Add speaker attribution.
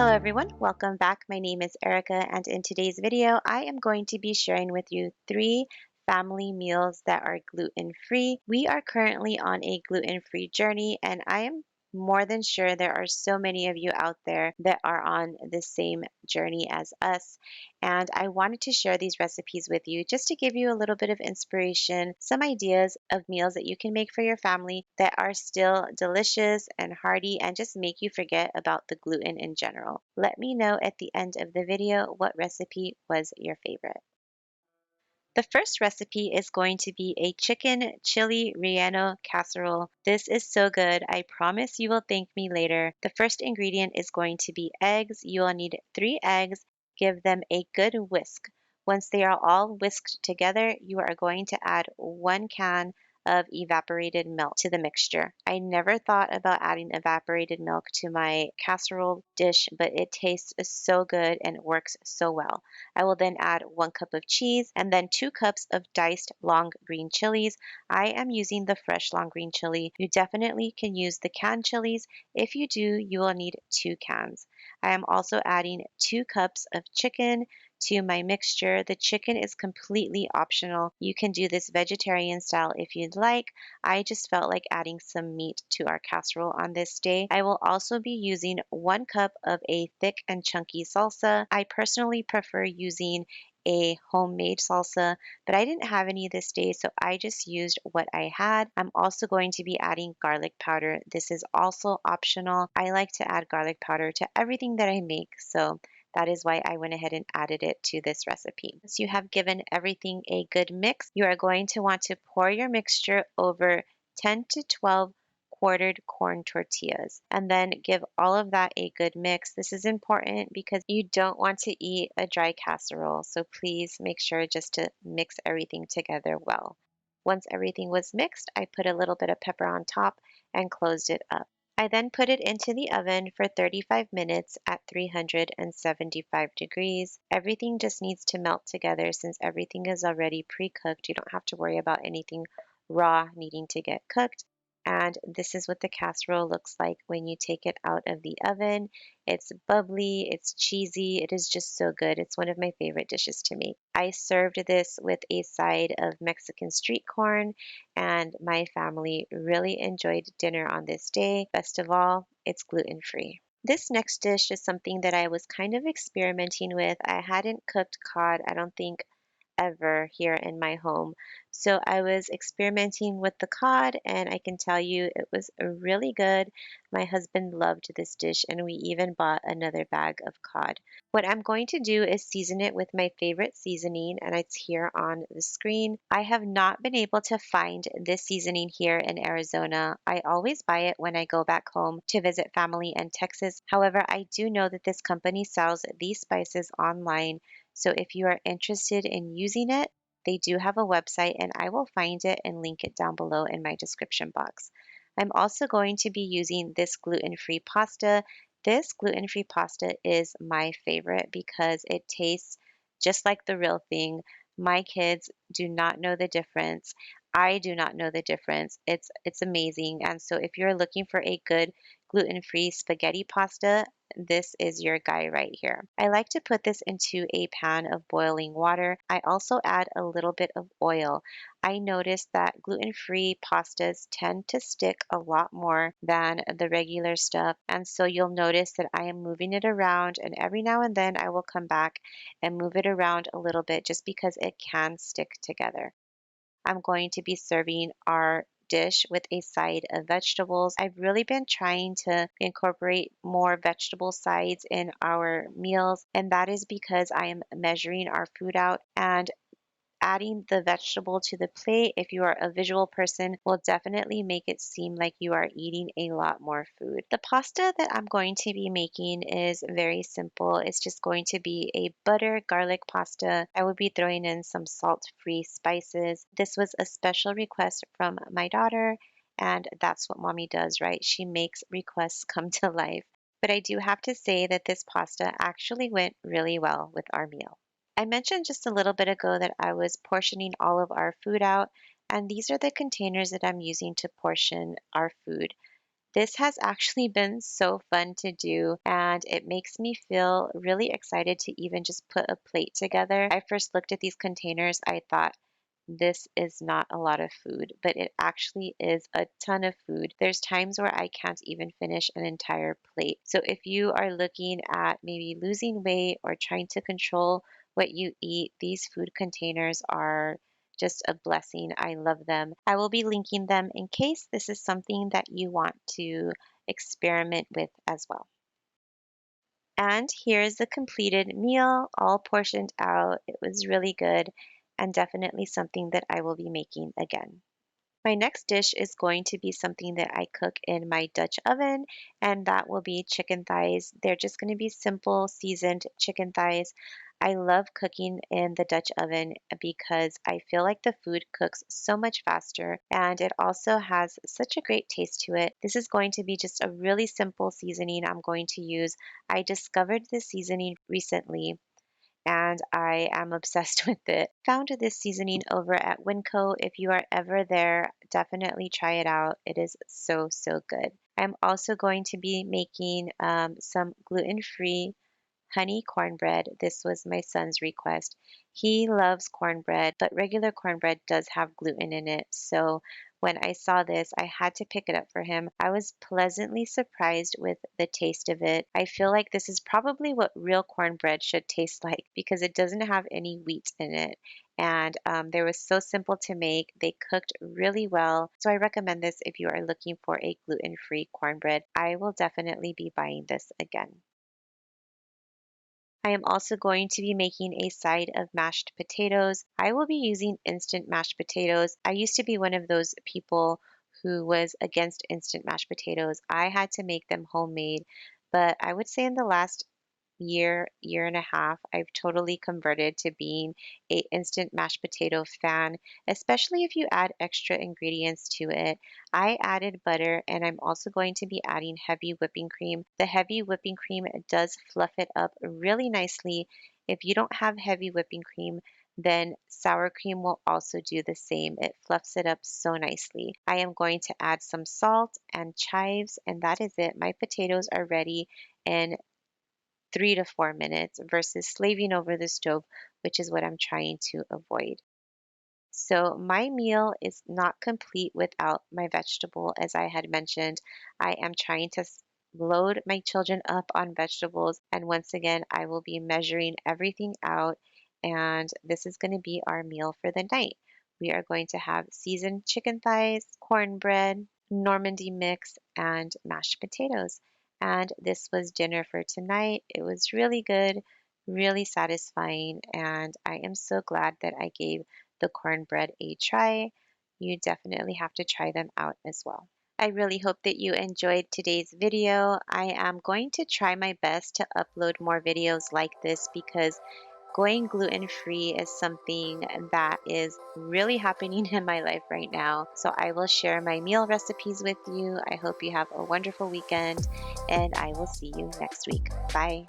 Speaker 1: Hello everyone, welcome back. My name is Erica and in today's video I am going to be sharing with you 3 family meals that are gluten-free. We are currently on a gluten-free journey and I am more than sure there are so many of you out there that are on the same journey as us. And I wanted to share these recipes with you just to give you a little bit of inspiration, some ideas of meals that you can make for your family that are still delicious and hearty and just make you forget about the gluten in general. Let me know at the end of the video what recipe was your favorite. The first recipe is going to be a chicken chili relleno casserole. This is so good. I promise you will thank me later. The first ingredient is going to be eggs. You will need 3 eggs. Give them a good whisk. Once they are all whisked together, you are going to add 1 can of evaporated milk to the mixture. I never thought about adding evaporated milk to my casserole dish, but it tastes so good and works so well. I will then add 1 cup of cheese and then 2 cups of diced long green chilies. I am using the fresh long green chili. You definitely can use the canned chilies. If you do, you will need 2 cans. I am also adding 2 cups of chicken to my mixture. The chicken is completely optional. You can do this vegetarian style if you'd like. I just felt like adding some meat to our casserole on this day. I will also be using 1 cup of a thick and chunky salsa. I personally prefer using a homemade salsa, but I didn't have any this day, so I just used what I had. I'm also going to be adding garlic powder. This is also optional. I like to add garlic powder to everything that I make, so that is why I went ahead and added it to this recipe. Once you have given everything a good mix, you are going to want to pour your mixture over 10 to 12 quartered corn tortillas and then give all of that a good mix. This is important because you don't want to eat a dry casserole, so please make sure just to mix everything together well. Once everything was mixed, I put a little bit of pepper on top and closed it up. I then put it into the oven for 35 minutes at 375 degrees. Everything just needs to melt together since everything is already pre-cooked. You don't have to worry about anything raw needing to get cooked. And this is what the casserole looks like when you take it out of the oven. It's bubbly, it's cheesy, it is just so good. It's one of my favorite dishes to make. I served this with a side of Mexican street corn, and my family really enjoyed dinner on this day. Best of all, it's gluten-free. This next dish is something that I was kind of experimenting with. I hadn't cooked cod, I don't think, ever here in my home. So I was experimenting with the cod and I can tell you it was really good. My husband loved this dish and we even bought another bag of cod. What I'm going to do is season it with my favorite seasoning and it's here on the screen. I have not been able to find this seasoning here in Arizona. I always buy it when I go back home to visit family in Texas. However, I do know that this company sells these spices online. So if you are interested in using it, they do have a website and I will find it and link it down below in my description box. I'm also going to be using this gluten-free pasta. This gluten-free pasta is my favorite because it tastes just like the real thing. My kids do not know the difference. I do not know the difference. It's amazing. And so if you're looking for a good gluten-free spaghetti pasta, this is your guy right here. I like to put this into a pan of boiling water. I also add a little bit of oil. I noticed that gluten-free pastas tend to stick a lot more than the regular stuff. And so you'll notice that I am moving it around and every now and then I will come back and move it around a little bit just because it can stick together. I'm going to be serving our dish with a side of vegetables. I've really been trying to incorporate more vegetable sides in our meals, and that is because I am measuring our food out and adding the vegetable to the plate, if you are a visual person, will definitely make it seem like you are eating a lot more food. The pasta that I'm going to be making is very simple. It's just going to be a butter garlic pasta. I will be throwing in some salt-free spices. This was a special request from my daughter, and that's what mommy does, right? She makes requests come to life. But I do have to say that this pasta actually went really well with our meal. I mentioned just a little bit ago that I was portioning all of our food out, and these are the containers that I'm using to portion our food. This has actually been so fun to do, and it makes me feel really excited to even just put a plate together. I first looked at these containers, I thought, this is not a lot of food, but it actually is a ton of food. There's times where I can't even finish an entire plate. So if you are looking at maybe losing weight or trying to control what you eat, these food containers are just a blessing. I love them. I will be linking them in case this is something that you want to experiment with as well. And here's the completed meal, all portioned out. It was really good and definitely something that I will be making again. My next dish is going to be something that I cook in my Dutch oven, and that will be chicken thighs. They're just going to be simple, seasoned chicken thighs. I love cooking in the Dutch oven because I feel like the food cooks so much faster and it also has such a great taste to it. This is going to be just a really simple seasoning I'm going to use. I discovered this seasoning recently and I am obsessed with it. Found this seasoning over at Winco. If you are ever there, definitely try it out. It is so, so good. I'm also going to be making some gluten-free honey cornbread. This was my son's request. He loves cornbread, but regular cornbread does have gluten in it. So when I saw this, I had to pick it up for him. I was pleasantly surprised with the taste of it. I feel like this is probably what real cornbread should taste like because it doesn't have any wheat in it. And they were so simple to make. They cooked really well. So I recommend this if you are looking for a gluten-free cornbread. I will definitely be buying this again. I am also going to be making a side of mashed potatoes. I will be using instant mashed potatoes. I used to be one of those people who was against instant mashed potatoes. I had to make them homemade, but I would say in the last year and a half, I've totally converted to being a instant mashed potato fan, especially if you add extra ingredients to it. I added butter and I'm also going to be adding heavy whipping cream. The heavy whipping cream does fluff it up really nicely. If you don't have heavy whipping cream, then sour cream will also do the same. It fluffs it up so nicely. I am going to add some salt and chives, and that is it. My potatoes are ready in 3 to 4 minutes versus slaving over the stove, which is what I'm trying to avoid. So my meal is not complete without my vegetable, as I had mentioned. I am trying to load my children up on vegetables, and once again, I will be measuring everything out, and this is going to be our meal for the night. We are going to have seasoned chicken thighs, cornbread, Normandy mix, and mashed potatoes. And this was dinner for tonight. It was really good, really satisfying, and I am so glad that I gave the cornbread a try. You definitely have to try them out as well. I really hope that you enjoyed today's video. I am going to try my best to upload more videos like this because going gluten-free is something that is really happening in my life right now. So I will share my meal recipes with you. I hope you have a wonderful weekend and I will see you next week. Bye.